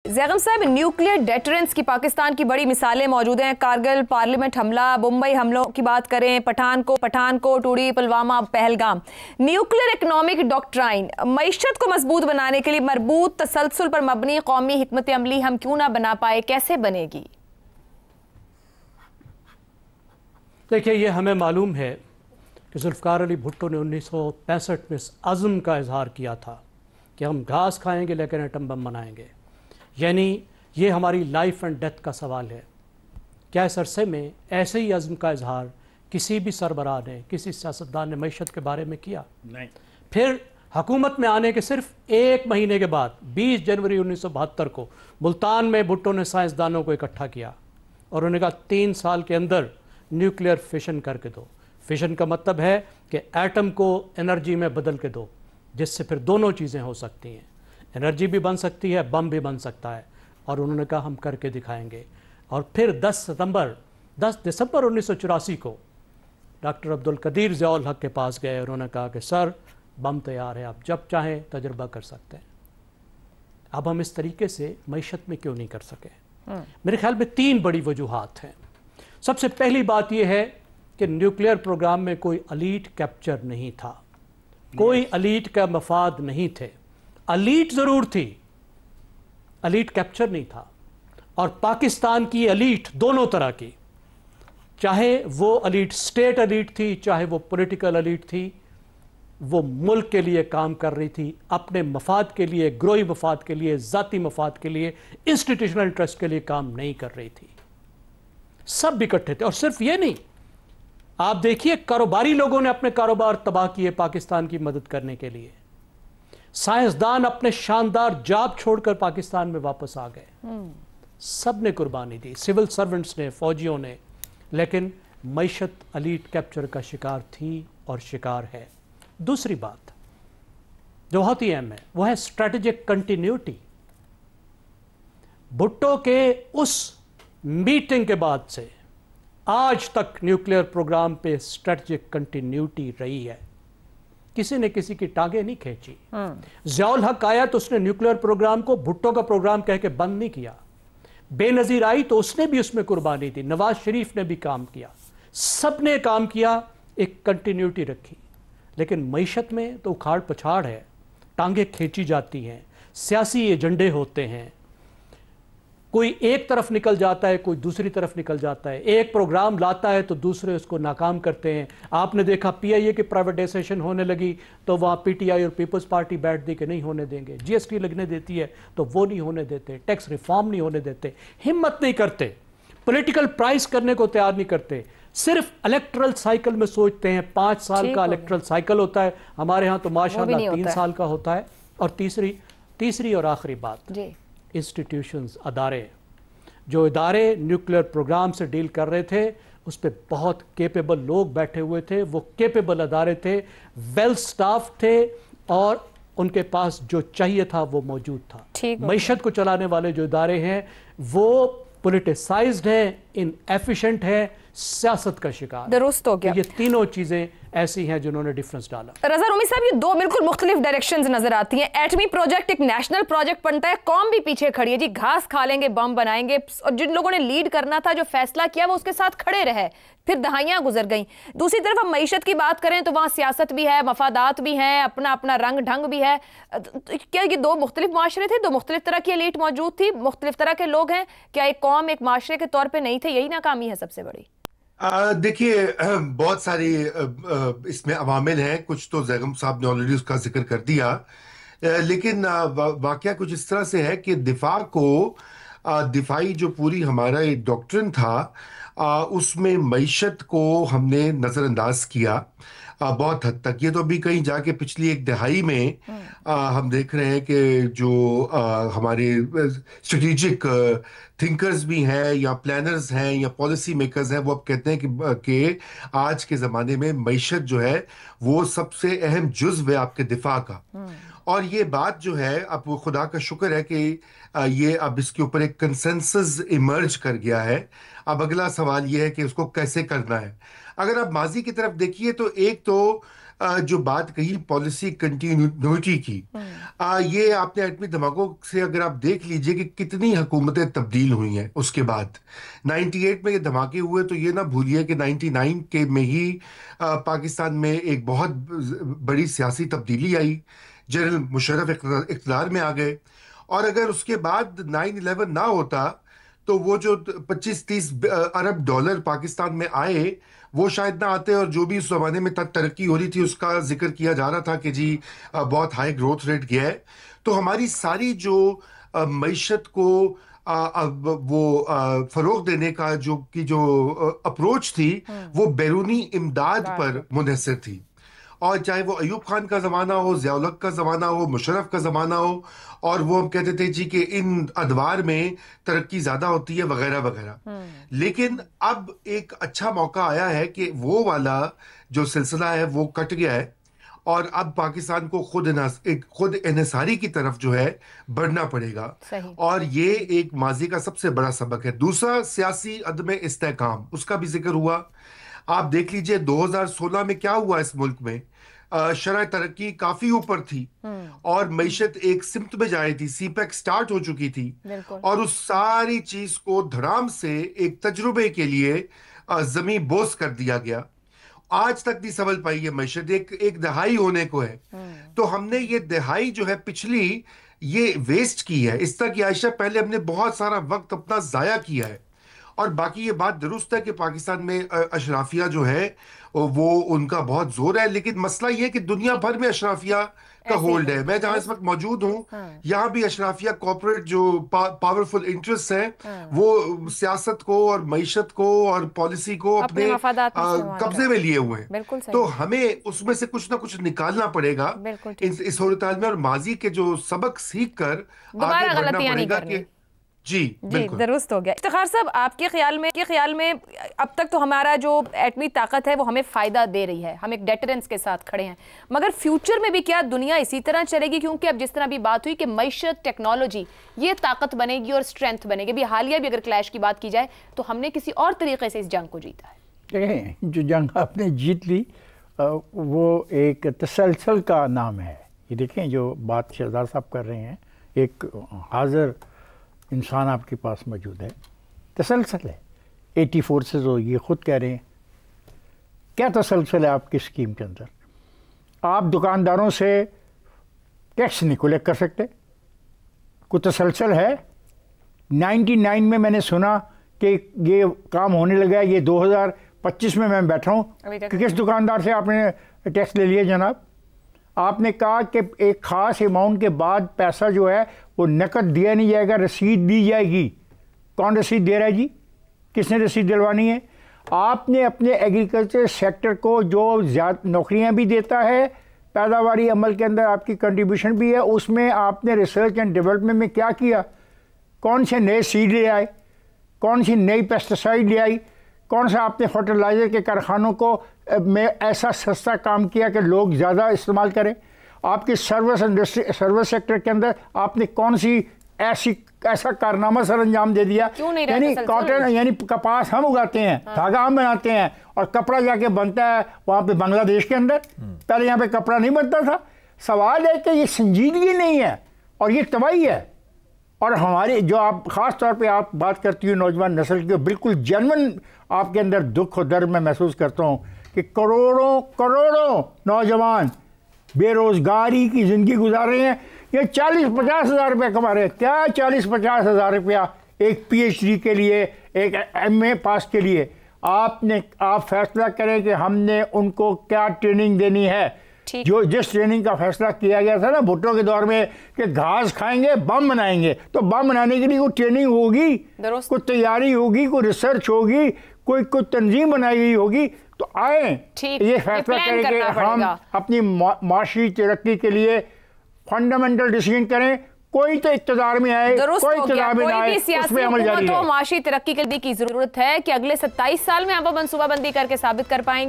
ज़ैगम साहब, nuclear deterrence की पाकिस्तान की बड़ी मिसालें मौजूद हैं। कारगिल, पार्लियामेंट हमला, मुंबई हमलों की बात करें, Pathankot, Uri, Pulwama, Pahalgam. Nuclear economic doctrine मईशत को मजबूत बनाने के लिए मरबूत तसलसल पर मबनी कौमी हिकमत अमली हम क्यों ना बना पाए, कैसे बनेगी? देखिए, ये हमें मालूम है कि जुल्फ़िकार अली भुट्टो ने 1965 में इस अज़्म का इजहार किया था कि हम घास खाएंगे लेकिन एटम बम बनाएंगे। यानी ये हमारी लाइफ एंड डेथ का सवाल है। क्या इस अरसे में ऐसे ही अज़्म का इजहार किसी भी सरबराह ने, किसी सियासतदान ने मईशत के बारे में किया? नहीं। फिर हुकूमत में आने के सिर्फ एक महीने के बाद 20 जनवरी 1972 को मुल्तान में भुट्टो ने साइंसदानों को इकट्ठा किया और उन्होंने कहा 3 साल के अंदर न्यूक्लियर फिशन करके दो। फिशन का मतलब है कि एटम को एनर्जी में बदल के दो, जिससे फिर दोनों चीज़ें हो सकती हैं, एनर्जी भी बन सकती है, बम भी बन सकता है। और उन्होंने कहा हम करके दिखाएंगे। और फिर 10 दिसंबर 1984 को डॉक्टर अब्दुल कदीर ज़ियाउल हक के पास गए। उन्होंने कहा कि सर, बम तैयार है, आप जब चाहें तजुर्बा कर सकते हैं। अब हम इस तरीके से मईशत में क्यों नहीं कर सके? मेरे ख्याल में 3 बड़ी वजूहात हैं। सबसे पहली बात यह है कि न्यूक्लियर प्रोग्राम में कोई अलीट कैप्चर नहीं था, कोई अलीट का मफाद नहीं थे। अलीट ज़रूर थी, अलीट कैप्चर नहीं था। और पाकिस्तान की अलीट दोनों तरह की, चाहे वो अलीट स्टेट अलीट थी, चाहे वो पॉलिटिकल अलीट थी, वो मुल्क के लिए काम कर रही थी, अपने मफाद के लिए, ग्रोई मफाद के लिए, ज़ाती मफाद के लिए, इंस्टीट्यूशनल इंटरेस्ट के लिए काम नहीं कर रही थी। सब इकट्ठे थे। और सिर्फ ये नहीं, आप देखिए कारोबारी लोगों ने अपने कारोबार तबाह किए पाकिस्तान की मदद करने के लिए। साइंसदान अपने शानदार जॉब छोड़कर पाकिस्तान में वापस आ गए। सब ने कुर्बानी दी, सिविल सर्वेंट्स ने, फौजियों ने। लेकिन मईशत अलीट कैप्चर का शिकार थी और शिकार है। दूसरी बात जो बहुत ही अहम है वो है स्ट्रेटेजिक कंटिन्यूटी। भुट्टो के उस मीटिंग के बाद से आज तक न्यूक्लियर प्रोग्राम पे स्ट्रेटेजिक कंटिन्यूटी रही है। किसी ने किसी की टांगे नहीं खींची। ज़ियाउल हक आया तो उसने न्यूक्लियर प्रोग्राम को भुट्टो का प्रोग्राम कह के बंद नहीं किया। बेनज़ीर आई तो उसने भी उसमें कुर्बानी दी। नवाज शरीफ ने भी काम किया, सबने काम किया, एक कंटिन्यूटी रखी। लेकिन मईशत में तो उखाड़ पछाड़ है, टांगे खींची जाती हैं, सियासी एजेंडे होते हैं। कोई एक तरफ निकल जाता है, कोई दूसरी तरफ निकल जाता है। एक प्रोग्राम लाता है तो दूसरे उसको नाकाम करते हैं। आपने देखा PIA की प्राइवेटाइजेशन होने लगी तो वहाँ PTI और पीपल्स पार्टी बैठ दी कि नहीं होने देंगे। GST लगने देती है तो वो नहीं होने देते। टैक्स रिफॉर्म नहीं होने देते। हिम्मत नहीं करते, पॉलिटिकल प्राइस करने को तैयार नहीं करते। सिर्फ इलेक्ट्रल साइकिल में सोचते हैं। 5 साल का इलेक्ट्रल साइकिल होता है, हमारे यहाँ तो माशाल्लाह 3 साल का होता है। और तीसरी और आखिरी बात, इंस्टीट्यूशंस, अदारे, जो इदारे न्यूक्लियर प्रोग्राम से डील कर रहे थे उस पर बहुत केपेबल लोग बैठे हुए थे। वो केपेबल अदारे थे, वेल स्टाफ थे और उनके पास जो चाहिए था वो मौजूद था। मईशत को चलाने वाले जो इदारे हैं वो पोलिटिसाइज्ड हैं, इनएफिशिएंट हैं, सियासत का शिकार। दुरुस्त हो गया। ये तीनों चीजें ऐसी हैं जिन्होंने डिफरेंस डाला। रज़ा रूमी साहब, ये 2 बिल्कुल मुख्तलिफ डायरेक्शंस नजर आती हैं। एटमी प्रोजेक्ट एक नेशनल प्रोजेक्ट बनता है, कौम भी पीछे खड़ी है जी, घास खा लेंगे, बम बनाएंगे। और जिन लोगों ने लीड करना था, जो फैसला किया, वो उसके साथ खड़े रहे। फिर दहाइयां गुजर गई। दूसरी तरफ हम मईशत की बात करें तो वहां सियासत भी है, मफादात भी हैं, अपना अपना रंग ढंग भी है। क्या ये 2 मुख्तलिफ माशरे थे? 2 मुख्तलिफ तरह की एलीट मौजूद थी, मुख्तलिफ तरह के लोग हैं? क्या एक कौम, एक माशरे के तौर पर नहीं थे? यही नाकामी है सबसे बड़ी। देखिए, बहुत सारी इसमें अवामिल हैं। कुछ तो ज़ैगम साहब ने ऑलरेडी उसका जिक्र कर दिया। लेकिन वाकया कुछ इस तरह से है कि दिफाई जो पूरी हमारा एक डॉक्ट्रिन था, उसमें मईशत को हमने नज़रअंदाज किया बहुत हद तक। ये तो अभी कहीं जाके पिछली 1 दहाई में हम देख रहे हैं कि जो हमारे स्ट्रेटेजिक थिंकर्स भी हैं या प्लानर्स हैं या पॉलिसी मेकर्स हैं, वो अब कहते हैं कि आज के ज़माने में मईशत जो है वो सबसे अहम जुज़्व है आपके दिफा का। और ये बात जो है, अब खुदा का शुक्र है कि ये अब इसके ऊपर एक कंसेंसस इमर्ज कर गया है। अब अगला सवाल ये है कि उसको कैसे करना है। अगर आप माजी की तरफ देखिए तो एक तो جو بات کہی پالیسی کنٹینیوٹی کی، یہ آپ نے ایٹمی دھماکوں سے اگر آپ دیکھ لیجئے کہ کتنی حکومتیں تبدیل ہوئی ہیں اس کے بعد. 98 میں یہ دھماکے ہوئے تو یہ نہ بھولیے کہ 99 کے میں ہی پاکستان میں ایک بہت بڑی سیاسی تبدیلی آئی. جنرل مشرف اقتدار میں آ گئے، اور اگر اس کے بعد 9/11 نہ ہوتا تو وہ جو 25-30 ارب ڈالر پاکستان میں آئے وہ شاید نہ آتے، اور جو بھی اس زمانے میں ترقی ہو رہی تھی اس کا ذکر کیا جا رہا تھا کہ جی بہت ہائی گروتھ ریٹ گیا ہے. تو ہماری ساری جو معیشت کو وہ فروغ دینے کا جو اپروچ تھی وہ بیرونی امداد پر منحصر تھی. اور چاہے وہ ایوب خان کا زمانہ ہو، ضیاء الحق کا زمانہ ہو، مشرف کا زمانہ ہو، اور وہ ہم کہتے تھے جی کہ ان ادوار میں ترقی زیادہ ہوتی ہے وغیرہ وغیرہ. لیکن اب ایک اچھا موقع آیا ہے کہ وہ والا جو سلسلہ ہے وہ کٹ گیا ہے، اور اب پاکستان کو خود انحصاری کی طرف جو ہے بڑھنا پڑے گا. اور یہ ایک ماضی کا سب سے بڑا سبق ہے. دوسرا، سیاسی عدم استحکام، اس کا بھی ذکر ہوا. آپ دیکھ لیجئے 2016 میں کیا ہوا اس ملک میں. شرح ترقی کافی اوپر تھی اور معیشت ایک سمت میں جا رہی تھی، سی پیک سٹارٹ ہو چکی تھی، اور اس ساری چیز کو دھڑام سے ایک تجربے کے لیے زمین بوس کر دیا گیا. آج تک نہیں سنبھل پائی یہ معیشت، ایک دہائی ہونے کو ہے. تو ہم نے یہ دہائی جو ہے پچھلی یہ ویسٹ کی ہے. اس طرح کی عائشہ پہلے ہم نے بہت سارا وقت اپنا ضائع کیا ہے. اور باقی یہ بات درست ہے کہ پاکستان میں اشرافیہ جو ہے وہ ان کا بہت زور ہے، لیکن مسئلہ یہ کہ دنیا بھر میں اشرافیہ کا ہولڈ ہے. میں جہاں اس وقت موجود ہوں یہاں بھی اشرافیہ کارپوریٹ جو پاورفل انٹرسٹ ہیں وہ سیاست کو اور معیشت کو اور پالیسی کو اپنے قبضے میں لیے ہوئے ہیں. تو ہمیں اس میں سے کچھ نہ کچھ نکالنا پڑے گا اس صورتحال میں، اور ماضی کے جو سبق سیکھ کر آگے بڑھنا پڑے گا کہ جی درست ہو گیا. افتخار صاحب، آپ کے خیال میں اب تک تو ہمارا جو ایٹمی طاقت ہے وہ ہمیں فائدہ دے رہی ہے، ہم ایک ڈیٹرنس کے ساتھ کھڑے ہیں، مگر فیوچر میں بھی کیا دنیا اسی طرح چلے گی؟ کیونکہ اب جس طرح بھی بات ہوئی کہ معیشت، ٹیکنالوجی یہ طاقت بنے گی اور اسٹرینتھ بنے گی. ابھی حالیہ بھی اگر کلیش کی بات کی جائے تو ہم نے کسی اور طریقے سے اس جنگ کو جیتا ہے. دیکھیں، جو جنگ آپ نے جیت لی وہ ایک تسلسل کا نام ہے. یہ دیکھیں جو بات شہزاد صاحب کر رہے ہیں، ایک حاضر انسان آپ کے پاس موجود ہے، تسلسل ہے. 80 فورسز ہو، یہ خود کہہ رہے ہیں. کیا تسلسل ہے آپ کی اسکیم کے اندر؟ آپ دکانداروں سے ٹیکس نہیں کلیکٹ کر سکتے، کوئی تسلسل ہے؟ 99 میں نے سنا کہ یہ کام ہونے لگا ہے، یہ 2025 میں بیٹھا ہوں کہ کس دکاندار سے آپ نے ٹیکس لے لیا جناب؟ آپ نے کہا کہ ایک خاص اماؤنٹ کے بعد پیسہ جو ہے وہ نقد دیا نہیں جائے گا، رسید دی جائے گی. کون رسید دے رہا ہے جی؟ کس نے رسید دلوانی ہے؟ آپ نے اپنے ایگریکلچر سیکٹر کو جو زیادہ نوکریاں بھی دیتا ہے، پیداواری عمل کے اندر آپ کی کنٹریبیوشن بھی ہے، اس میں آپ نے ریسرچ اینڈ ڈیولپمنٹ میں کیا کیا؟ کون سے نئے سیڈ لے آئے؟ کون سی نئی پیسٹیسائڈ لے آئی؟ کون سا آپ نے فرٹیلائزر کے کارخانوں کو میں ایسا سستا کام کیا کہ لوگ زیادہ استعمال کریں؟ آپ کی سروس انڈسٹری، سروس سیکٹر کے اندر آپ نے کون سی ایسا کارنامہ سر انجام دے دیا؟ یعنی کاٹن، یعنی کپاس ہم اگاتے ہیں، دھاگا ہم بناتے ہیں، اور کپڑا جا کے بنتا ہے وہاں پہ بنگلہ دیش کے اندر. پہلے یہاں پہ کپڑا نہیں بنتا تھا. سوال ہے کہ یہ سنجیدگی نہیں ہے اور یہ تباہی ہے. اور ہماری جو آپ خاص طور پہ آپ بات کرتی ہو نوجوان نسل کی، بالکل جنون آپ کے اندر دکھ و درد میں محسوس کرتا ہوں کہ کروڑوں نوجوان بے روزگاری کی زندگی گزار رہے ہیں. یہ 40-50 ہزار روپیہ کما رہے ہیں. کیا 40-50 ہزار روپیہ ایک پی ایچ ڈی کے لیے، ایک ایم اے پاس کے لیے؟ آپ فیصلہ کریں کہ ہم نے ان کو کیا ٹریننگ دینی ہے. جو جس ٹریننگ کا فیصلہ کیا گیا تھا نا بھٹو کے دور میں کہ گھاس کھائیں گے بم بنائیں گے، تو بم بنانے کے لیے کوئی ٹریننگ ہوگی، کوئی تیاری ہوگی، کوئی ریسرچ ہوگی، کوئی تنظیم بنائی گئی ہوگی. تو آئیں یہ فیصلہ کریں کہ ہم اپنی معاشی ترقی کے لیے فنڈامنٹل ڈیسیژن کریں. کوئی تو اقتدار میں آئے، کوئی اقتدار میں آئے، اس پہ عمل جاری ہے. معاشی ترقی کے لیے کی ضرورت ہے کہ اگلے 27 سال میں آپ وہ منصوبہ بندی کر کے ثابت کر پائیں گے.